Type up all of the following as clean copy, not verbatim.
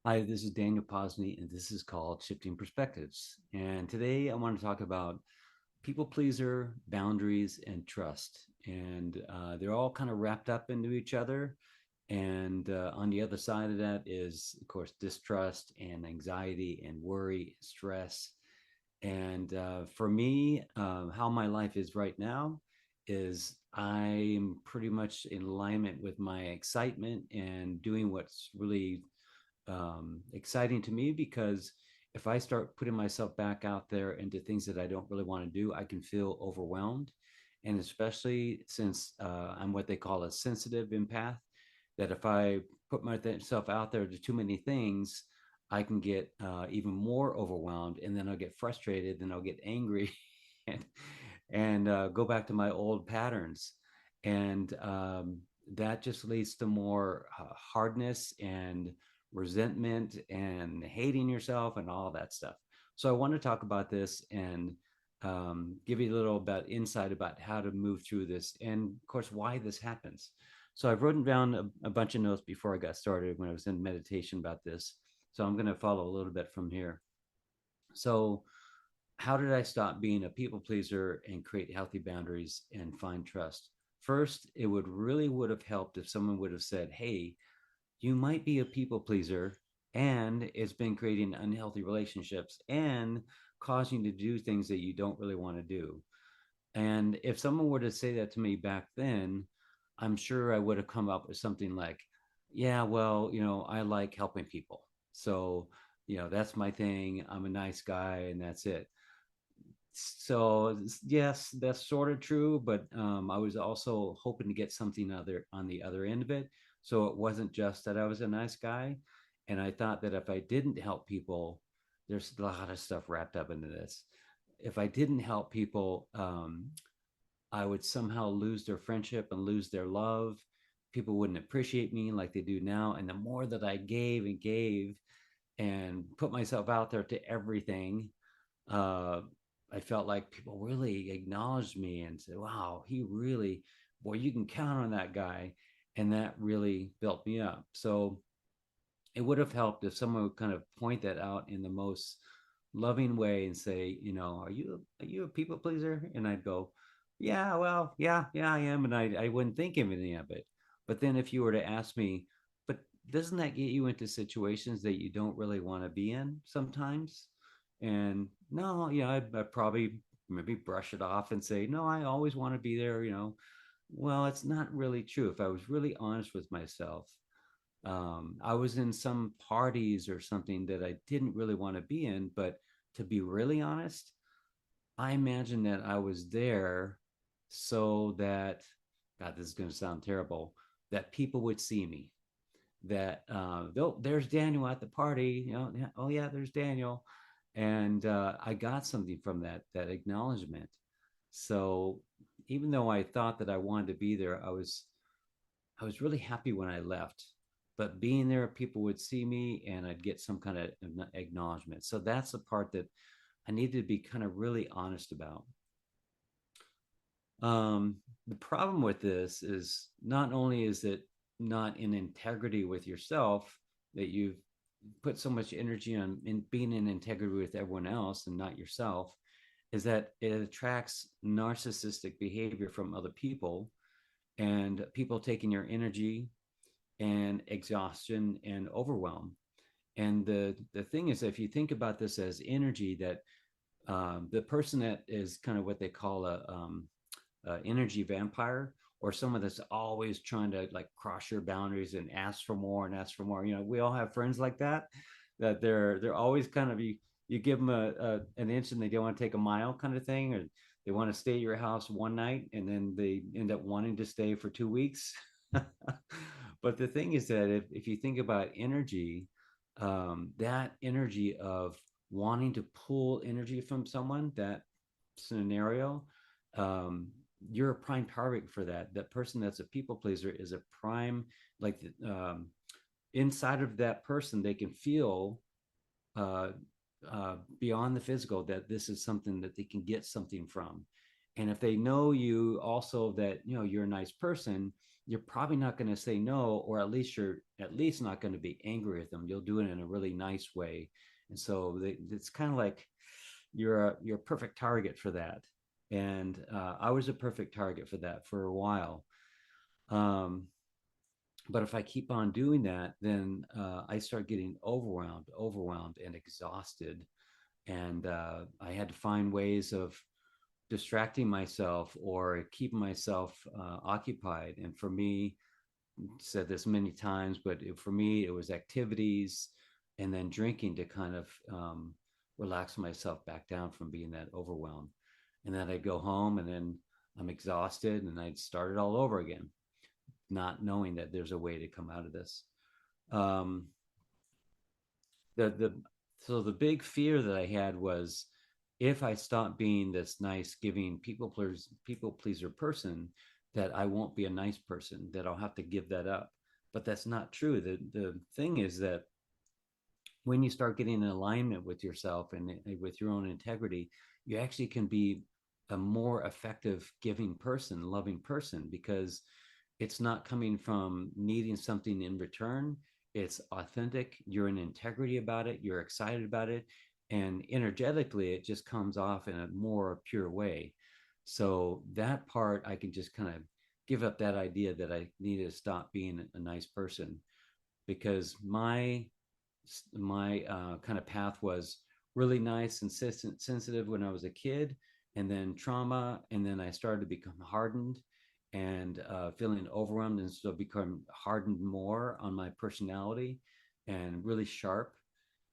Hi, this is Daniel Posney, and this is called Shifting Perspectives. And today I want to talk about people pleaser, boundaries, and trust. And they're all kind of wrapped up into each other. And on the other side of that is, of course, distrust and anxiety and worry, stress. And for me, how my life is right now is I'm pretty much in alignment with my excitement and doing what's really exciting to me because if I start putting myself back out there into things that I don't really want to do, I can feel overwhelmed. And especially since I'm what they call a sensitive empath, that if I put myself out there to too many things, I can get even more overwhelmed, and then I'll get frustrated, then I'll get angry, and go back to my old patterns, and that just leads to more hardness and resentment and hating yourself and all that stuff. So I want to talk about this and give you a little bit insight about how to move through this and, of course, why this happens. So I've written down a bunch of notes before I got started when I was in meditation about this. So I'm going to follow a little bit from here. So, how did I stop being a people pleaser and create healthy boundaries and find trust? First, it would have helped if someone would have said, "Hey, you might be a people pleaser and it's been creating unhealthy relationships and causing you to do things that you don't really want to do." And if someone were to say that to me back then, I'm sure I would have come up with something like, yeah, well, I like helping people. So, that's my thing. I'm a nice guy and that's it. So yes, that's sort of true, but I was also hoping to get something other on the other end of it. So it wasn't just that I was a nice guy, and I thought that if I didn't help people, there's a lot of stuff wrapped up into this. If I didn't help people, I would somehow lose their friendship and lose their love. People wouldn't appreciate me like they do now. And the more that I gave and gave and put myself out there to everything, uh, I felt like people really acknowledged me and said, wow, he really, boy, you can count on that guy. And that really built me up. So it would have helped if someone would kind of point that out in the most loving way and say, are you a people pleaser? And I'd go, yeah, well, yeah, I am. And I wouldn't think of any of it. But then if you were to ask me, but doesn't that get you into situations that you don't really want to be in sometimes? And no, I'd probably maybe brush it off and say, no, I always want to be there. Well, it's not really true. If I was really honest with myself, I was in some parties or something that I didn't really want to be in, but to be really honest, I imagine that I was there so that, God, this is going to sound terrible, that people would see me. That there's Daniel at the party, yeah, oh yeah, there's Daniel, and I got something from that acknowledgement. So even though I thought that I wanted to be there, I was really happy when I left. But being there, people would see me and I'd get some kind of acknowledgement. So that's the part that I needed to be kind of really honest about. The problem with this is not only is it not in integrity with yourself, that you've put so much energy on in being in integrity with everyone else and not yourself, is that it attracts narcissistic behavior from other people, and people taking your energy and exhaustion and overwhelm. And the thing is, if you think about this as energy, that the person that is kind of what they call a energy vampire, or someone that's always trying to like cross your boundaries and ask for more and ask for more. We all have friends like that, that they're always kind of you give them an inch and they don't want to take a mile kind of thing, or they want to stay at your house one night and then they end up wanting to stay for 2 weeks. But the thing is that if you think about energy, that energy of wanting to pull energy from someone, that scenario, um, you're a prime target for that. That person that's a people pleaser is a prime, like, inside of that person, they can feel uh, beyond the physical that this is something that they can get something from. And if they know you also that you're a nice person, you're probably not going to say no, or at least you're at least not going to be angry with them. You'll do it in a really nice way. And so it's kind of like you're a perfect target for that. And I was a perfect target for that for a while. Um, but if I keep on doing that, then I start getting overwhelmed and exhausted. And I had to find ways of distracting myself or keeping myself occupied. And for me, said this many times, but for me, it was activities and then drinking to kind of relax myself back down from being that overwhelmed. And then I'd go home and then I'm exhausted and I'd start it all over again, not knowing that there's a way to come out of this. Um, the so the big fear that I had was if I stop being this nice, giving people pleaser person, that I won't be a nice person, that I'll have to give that up. But that's not true. The thing is that when you start getting in alignment with yourself and with your own integrity, you actually can be a more effective giving person, loving person, because it's not coming from needing something in return. It's authentic. You're in integrity about it. You're excited about it. And energetically, it just comes off in a more pure way. So that part, I can just kind of give up that idea that I need to stop being a nice person, because my kind of path was really nice and sensitive when I was a kid, and then trauma, and then I started to become hardened and feeling overwhelmed, and so become hardened more on my personality and really sharp.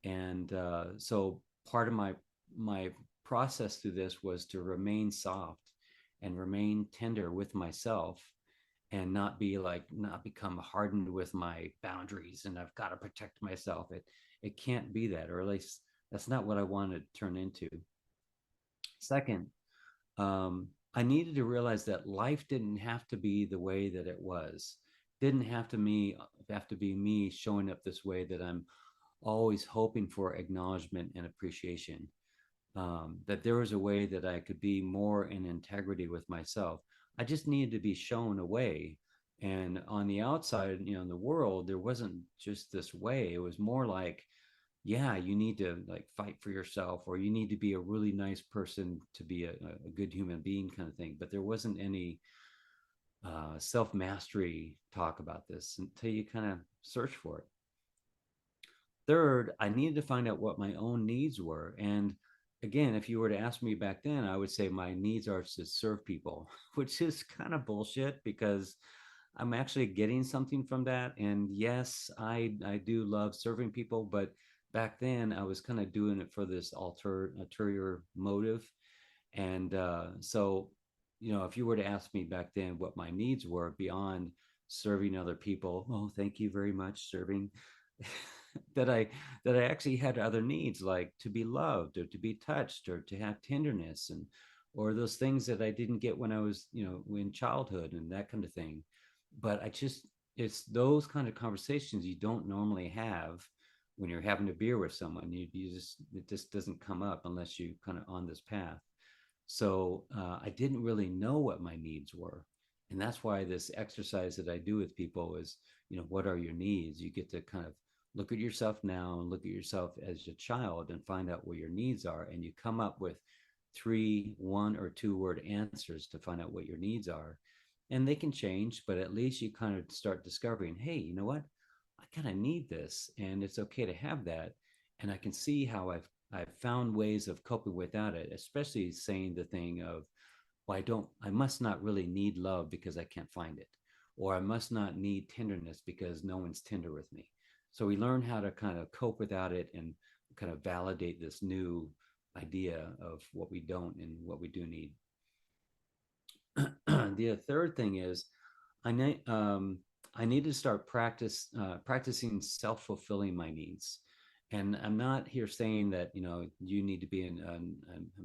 And so part of my process through this was to remain soft and remain tender with myself, and not become hardened with my boundaries and I've got to protect myself. It can't be that, or at least that's not what I want to turn into. Second, I needed to realize that life didn't have to be the way that it was. Didn't have to be me showing up this way, that I'm always hoping for acknowledgement and appreciation. That there was a way that I could be more in integrity with myself. I just needed to be shown a way. And on the outside, in the world, there wasn't just this way. It was more like, yeah, you need to like fight for yourself, or you need to be a really nice person to be a good human being kind of thing. But there wasn't any self mastery talk about this until you kind of search for it. Third, I needed to find out what my own needs were. And again, if you were to ask me back then, I would say my needs are to serve people, which is kind of bullshit, because I'm actually getting something from that. And yes, I do love serving people, but back then I was kind of doing it for this ulterior motive. And so, if you were to ask me back then what my needs were beyond serving other people, oh, thank you very much, serving. that I that I actually had other needs, like to be loved or to be touched or to have tenderness, and or those things that I didn't get when I was, in childhood and that kind of thing. But it's those kind of conversations you don't normally have when you're having a beer with someone. It just doesn't come up unless you kind of on this path. So I didn't really know what my needs were. And that's why this exercise that I do with people is, what are your needs? You get to kind of look at yourself now and look at yourself as a child and find out what your needs are. And you come up with 1 or 2 word answers to find out what your needs are. And they can change, but at least you kind of start discovering, hey, you know what? I kind of need this, and it's okay to have that. And I can see how I've found ways of coping without it, especially saying the thing of, well, I must not really need love because I can't find it, or I must not need tenderness because no one's tender with me. So we learn how to kind of cope without it and kind of validate this new idea of what we don't and what we do need. The third thing is I need I need to start practicing self-fulfilling my needs. And I'm not here saying that you need to be a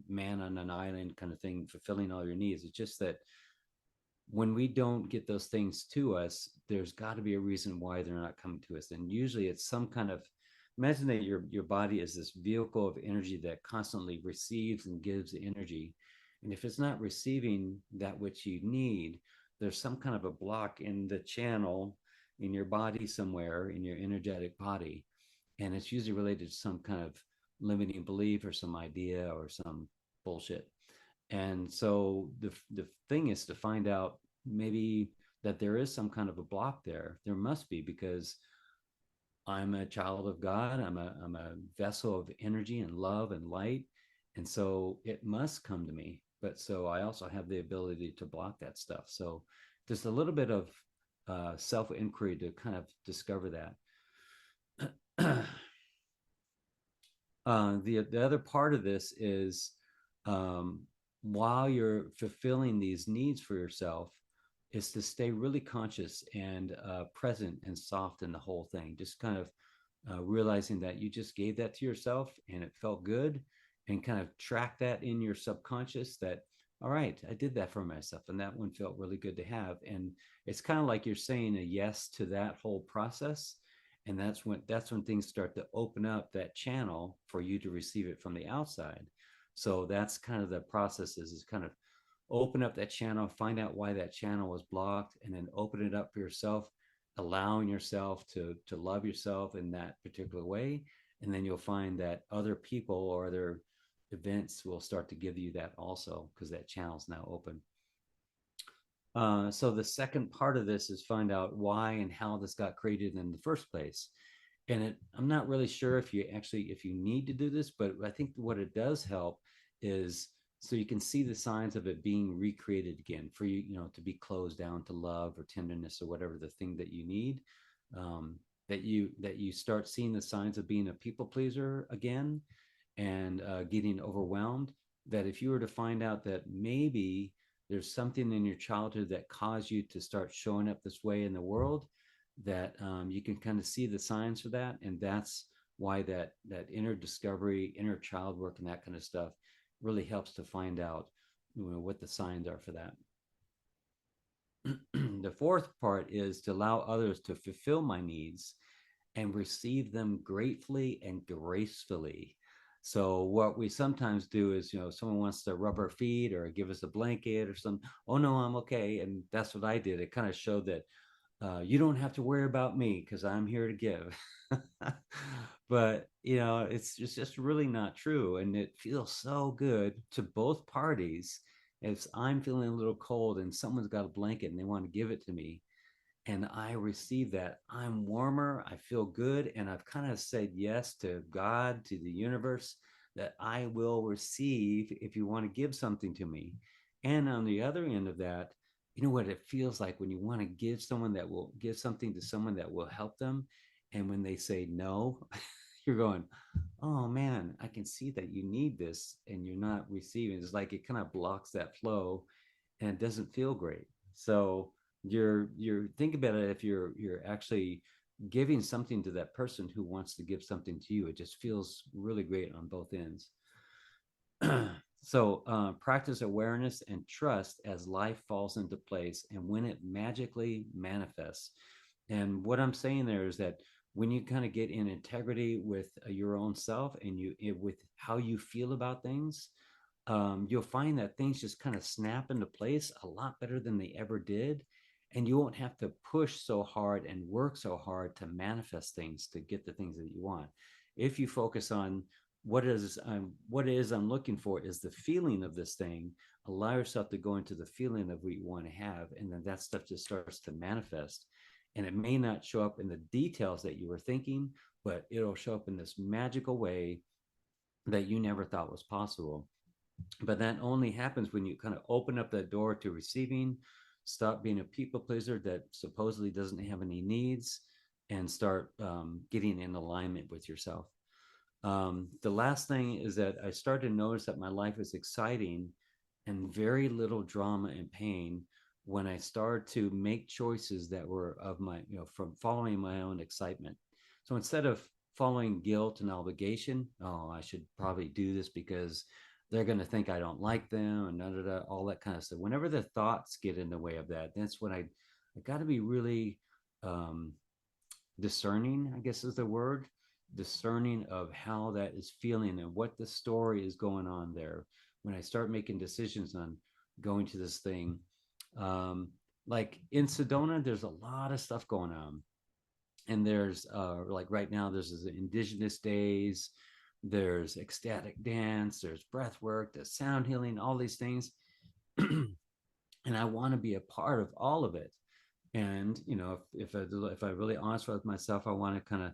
man on an island kind of thing, fulfilling all your needs. It's just that when we don't get those things to us, there's got to be a reason why they're not coming to us. And usually it's some kind of, imagine that your body is this vehicle of energy that constantly receives and gives the energy. And if it's not receiving that which you need, there's some kind of a block in the channel in your body somewhere, in your energetic body, and it's usually related to some kind of limiting belief or some idea or some bullshit. And so the thing is to find out maybe that there is some kind of a block there. There must be, because I'm a child of God. I'm a vessel of energy and love and light, and so it must come to me. But so I also have the ability to block that stuff. So there's a little bit of self inquiry to kind of discover that. The other part of this is, um, while you're fulfilling these needs for yourself, is to stay really conscious and present and soft in the whole thing. Just kind of realizing that you just gave that to yourself and it felt good, and kind of track that in your subconscious that, all right, I did that for myself and that one felt really good to have. And it's kind of like you're saying a yes to that whole process, and that's when things start to open up that channel for you to receive it from the outside. So that's kind of the process, is kind of open up that channel, find out why that channel was blocked, and then open it up for yourself, allowing yourself to love yourself in that particular way. And then you'll find that other people or other events will start to give you that also, because that channel is now open. So the second part of this is find out why and how this got created in the first place. And I'm not really sure if you need to do this, but I think what it does help is so you can see the signs of it being recreated again for you, to be closed down to love or tenderness or whatever the thing that you need. That you start seeing the signs of being a people pleaser again, and getting overwhelmed. That if you were to find out that maybe there's something in your childhood that caused you to start showing up this way in the world, that you can kind of see the signs for that. And that's why that inner discovery, inner child work, and that kind of stuff really helps to find out, what the signs are for that. The fourth part is to allow others to fulfill my needs and receive them gratefully and gracefully. So what we sometimes do is, someone wants to rub our feet or give us a blanket or something. Oh no, I'm okay. And that's what I did. It kind of showed that you don't have to worry about me because I'm here to give. But it's just really not true, and it feels so good to both parties. If I'm feeling a little cold and someone's got a blanket and they want to give it to me, and I receive that, I'm warmer, I feel good, and I've kind of said yes to God, to the universe, that I will receive if you want to give something to me. And on the other end of that, you know what it feels like when you want to give someone that will give something to someone that will help them, and when they say no, you're going, oh man, I can see that you need this and you're not receiving. It's like it kind of blocks that flow, and it doesn't feel great. So you're think about it, if you're actually giving something to that person who wants to give something to you, it just feels really great on both ends. So practice awareness and trust as life falls into place and when it magically manifests. And what I'm saying there is that when you kind of get in integrity with your own self, and with how you feel about things, you'll find that things just kind of snap into place a lot better than they ever did. And you won't have to push so hard and work so hard to manifest things, to get the things that you want. If you focus on what it is I'm looking for is the feeling of this thing, allow yourself to go into the feeling of what you want to have, and then that stuff just starts to manifest. And it may not show up in the details that you were thinking, but it'll show up in this magical way that you never thought was possible. But that only happens when you kind of open up that door to receiving, stop being a people pleaser that supposedly doesn't have any needs, and start getting in alignment with yourself. The last thing is that I started to notice that my life is exciting and very little drama and pain when I started to make choices that were of my, from following my own excitement. So instead of following guilt and obligation, oh, I should probably do this because they're going to think I don't like them, and all that kind of stuff. Whenever the thoughts get in the way of that, that's when I got to be really um, discerning, I guess is the word, discerning of how that is feeling and what the story is going on there. When I start making decisions on going to this thing, um, like in Sedona, there's a lot of stuff going on. And there's like right now, there's this Indigenous Days, there's ecstatic dance, there's breath work, there's sound healing, all these things. And I want to be a part of all of it. And if I really honest with myself, I want to kind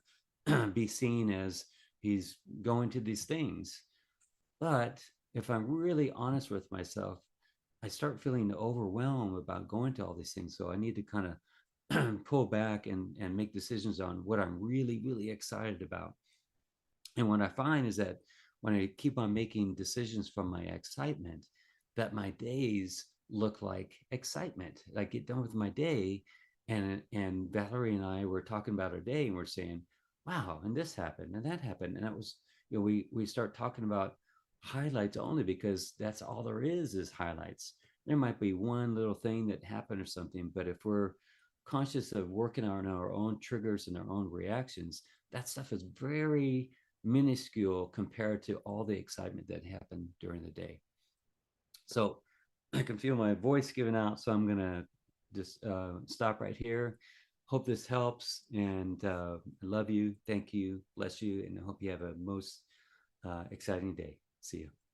of be seen as he's going to these things. But if I'm really honest with myself, I start feeling overwhelmed about going to all these things. So I need to kind of pull back and make decisions on what I'm really, really excited about. And what I find is that when I keep on making decisions from my excitement, that my days look like excitement. I get done with my day, and Valerie and I were talking about our day, and we're saying, "Wow!" And this happened, and that happened, and that was, we start talking about highlights only because that's all there is highlights. There might be one little thing that happened or something, but if we're conscious of working on our own triggers and our own reactions, that stuff is very minuscule compared to all the excitement that happened during the day. So I can feel my voice giving out. So I'm going to just stop right here. Hope this helps. And I love you. Thank you. Bless you. And I hope you have a most exciting day. See you.